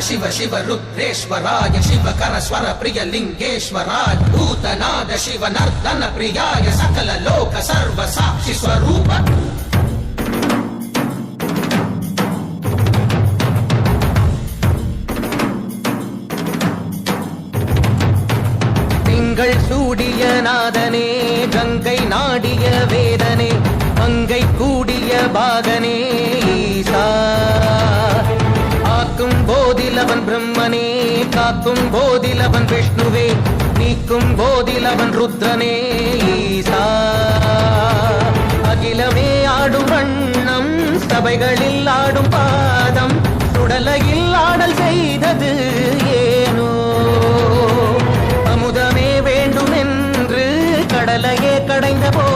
शिव शिव रुद्रेश्वराय शिवकर स्वर प्रिय लिंगेश्वराय भूतनाद शिव नर्तन प्रियाय सकल लोक सर्व साक्षि स्वरूप திங்கள் சூடிய நாதனே கங்கை நாடிய வேதனே மங்கை கூடிய பாகனே ஈசா ஆக்கும் போதிலவன் பிரம்மனே காக்கும் போதிலவன் விஷ்ணுவே நீக்கும் போதிலவன் ருத்ரனே ஈசா அகிலமே ஆடும் வண்ணம் சபைகளில் ஆடும் பாதம் சுடலையில் ஆடல் செய்தது ஏனோ அமுதமே வேண்டும் என்று கடலையே கடைந்த